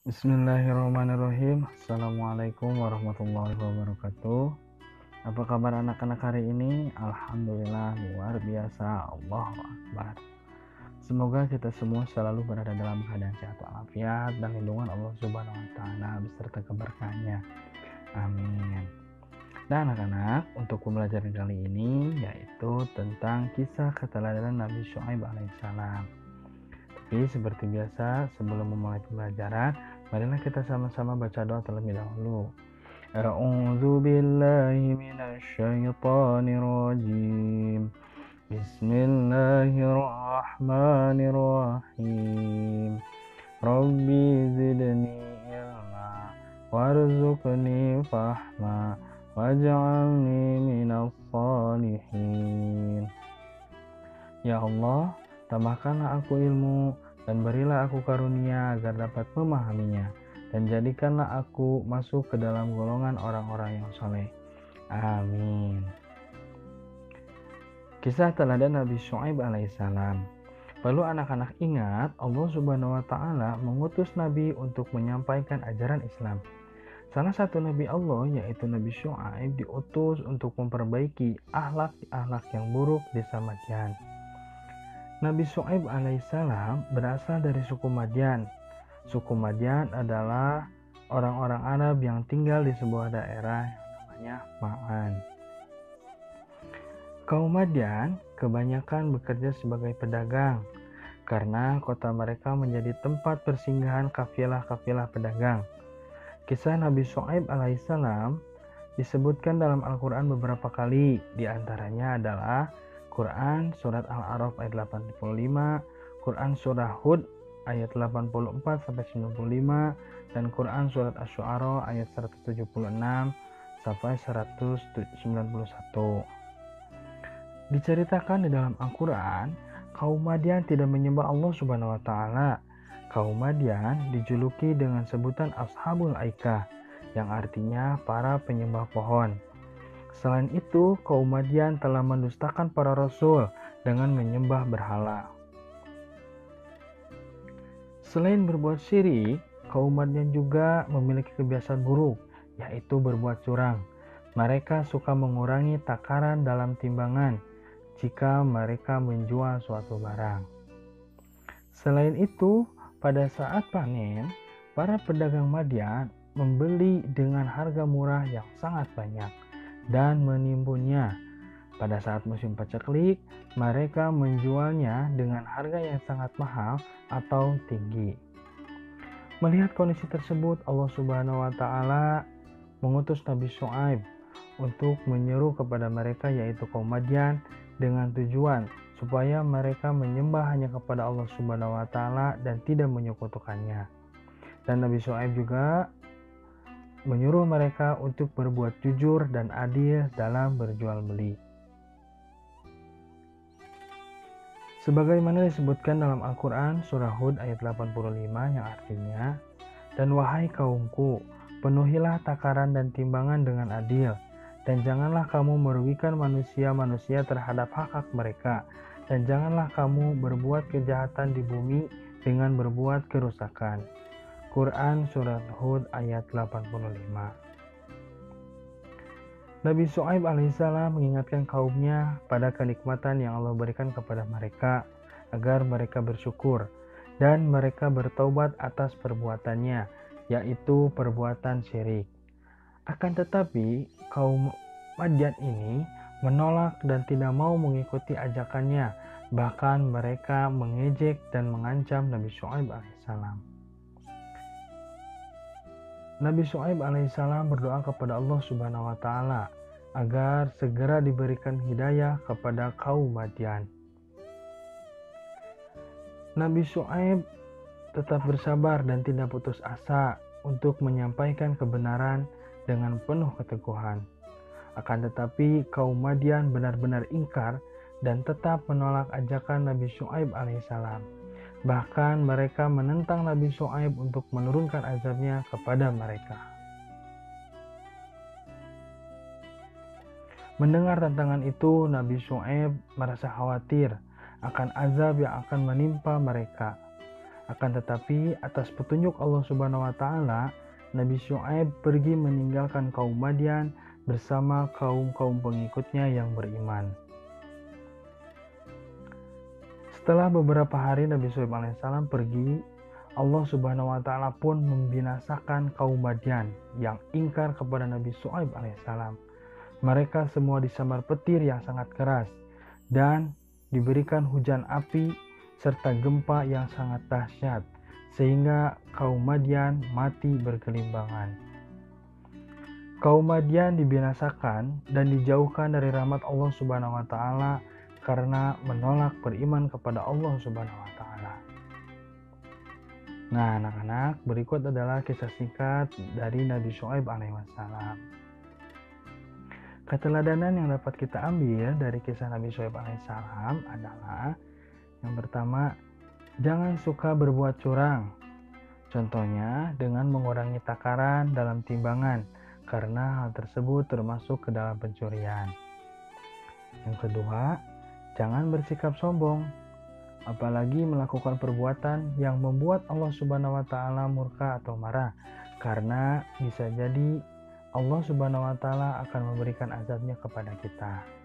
Bismillahirrahmanirrahim. Assalamualaikum warahmatullahi wabarakatuh. Apa kabar anak-anak hari ini? Alhamdulillah luar biasa. Allahu Akbar. Semoga kita semua selalu berada dalam keadaan sehat walafiat dan lindungan Allah Subhanahu wa taala beserta keberkahannya. Amin. Nah, anak-anak, untuk pembelajaran kali ini yaitu tentang kisah keteladanan Nabi Syuaib alaihissalam. Tapi seperti biasa, sebelum memulai pembelajaran, marilah kita sama-sama baca doa terlebih dahulu. A'udzu billahi minasy syaithanir rajim. Bismillahirrahmanirrahim. Rabbi zidni ilma warzuqni fahma waj'alni minas shalihin. Ya Allah, tambahkanlah aku ilmu dan berilah aku karunia agar dapat memahaminya, dan jadikanlah aku masuk ke dalam golongan orang-orang yang soleh. Amin. Kisah teladan Nabi Syuaib alaihissalam. Perlu anak-anak ingat, Allah Subhanahu wa taala mengutus Nabi untuk menyampaikan ajaran Islam. Salah satu Nabi Allah, yaitu Nabi Syuaib, diutus untuk memperbaiki akhlak-akhlak yang buruk di Madian. Nabi Syuaib alaihissalam berasal dari suku Madian. Suku Madian adalah orang-orang Arab yang tinggal di sebuah daerah yang namanya Ma'an. Kaum Madian kebanyakan bekerja sebagai pedagang karena kota mereka menjadi tempat persinggahan kafilah-kafilah pedagang. Kisah Nabi Syuaib alaihissalam disebutkan dalam Al-Quran beberapa kali, diantaranya adalah Quran Surat Al-A'raf ayat 85, Quran Surah Hud ayat 84-95, dan Quran Surat Asy-Syu'ara ayat 176-191. Diceritakan di dalam Al-Quran, kaum Madian tidak menyembah Allah Subhanahu wa taala. Kaum Madian dijuluki dengan sebutan Ashabul Aikah, yang artinya para penyembah pohon. Selain itu, kaum Madian telah mendustakan para rasul dengan menyembah berhala. Selain berbuat syirik, kaum Madian juga memiliki kebiasaan buruk, yaitu berbuat curang. Mereka suka mengurangi takaran dalam timbangan jika mereka menjual suatu barang. Selain itu, pada saat panen, para pedagang Madian membeli dengan harga murah yang sangat banyak dan menimbunnya. Pada saat musim paceklik, mereka menjualnya dengan harga yang sangat mahal atau tinggi. Melihat kondisi tersebut, Allah Subhanahu wa taala mengutus Nabi Syuaib untuk menyeru kepada mereka, yaitu kaum Madian, dengan tujuan supaya mereka menyembah hanya kepada Allah Subhanahu wa taala dan tidak menyekutukannya. Dan Nabi Syuaib juga menyuruh mereka untuk berbuat jujur dan adil dalam berjual beli. Sebagaimana disebutkan dalam Al-Quran Surah Hud ayat 85 yang artinya, "Dan wahai kaumku, penuhilah takaran dan timbangan dengan adil, dan janganlah kamu merugikan manusia-manusia terhadap hak-hak mereka, dan janganlah kamu berbuat kejahatan di bumi dengan berbuat kerusakan." Quran Surat Hud ayat 85. Nabi Syuaib alaihissalam mengingatkan kaumnya pada kenikmatan yang Allah berikan kepada mereka agar mereka bersyukur dan mereka bertaubat atas perbuatannya, yaitu perbuatan syirik. Akan tetapi kaum Madian ini menolak dan tidak mau mengikuti ajakannya, bahkan mereka mengejek dan mengancam Nabi Syuaib alaihissalam. Nabi Syuaib alaihissalam berdoa kepada Allah Subhanahu wa taala agar segera diberikan hidayah kepada kaum Madian. Nabi Syuaib tetap bersabar dan tidak putus asa untuk menyampaikan kebenaran dengan penuh keteguhan. Akan tetapi kaum Madian benar-benar ingkar dan tetap menolak ajakan Nabi Syuaib alaihissalam. Bahkan mereka menentang Nabi Syuaib untuk menurunkan azabnya kepada mereka. Mendengar tantangan itu, Nabi Syuaib merasa khawatir akan azab yang akan menimpa mereka. Akan tetapi atas petunjuk Allah Subhanahu wa taala, Nabi Syuaib pergi meninggalkan kaum Madian bersama kaum-kaum pengikutnya yang beriman. Setelah beberapa hari Nabi Syuaib alaihissalam pergi, Allah Subhanahu wa taala pun membinasakan kaum Madian yang ingkar kepada Nabi Syuaib alaihissalam. Mereka semua disambar petir yang sangat keras dan diberikan hujan api serta gempa yang sangat dahsyat, sehingga kaum Madian mati bergelimbangan. Kaum Madian dibinasakan dan dijauhkan dari rahmat Allah Subhanahu wa taala karena menolak beriman kepada Allah Subhanahu wa taala. Nah, anak-anak, berikut adalah kisah singkat dari Nabi Syuaib alaihissalam. Keteladanan yang dapat kita ambil dari kisah Nabi Syuaib alaihissalam adalah yang pertama, jangan suka berbuat curang. Contohnya dengan mengurangi takaran dalam timbangan, karena hal tersebut termasuk ke dalam pencurian. Yang kedua, jangan bersikap sombong, apalagi melakukan perbuatan yang membuat Allah Subhanahu wa taala murka atau marah, karena bisa jadi Allah Subhanahu wa taala akan memberikan azabnya kepada kita.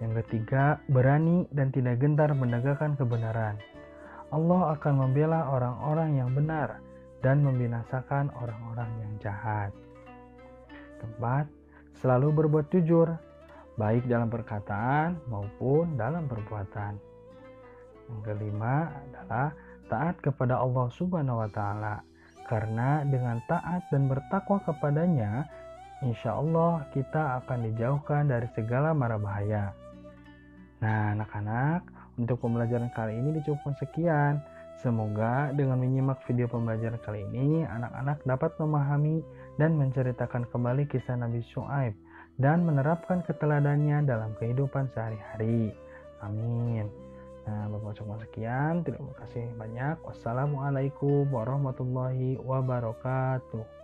Yang ketiga, berani dan tidak gentar menegakkan kebenaran. Allah akan membela orang-orang yang benar dan membinasakan orang-orang yang jahat. Keempat, selalu berbuat jujur, baik dalam perkataan maupun dalam perbuatan. Yang kelima adalah taat kepada Allah Subhanahu wa taala, karena dengan taat dan bertakwa kepadanya, insya Allah kita akan dijauhkan dari segala mara bahaya. Nah, anak-anak, untuk pembelajaran kali ini dicukupkan sekian. Semoga dengan menyimak video pembelajaran kali ini, anak-anak dapat memahami dan menceritakan kembali kisah Nabi Syuaib dan menerapkan keteladanannya dalam kehidupan sehari-hari. Amin. Nah, Bapak ucapkan sekian. Terima kasih banyak. Wassalamualaikum warahmatullahi wabarakatuh.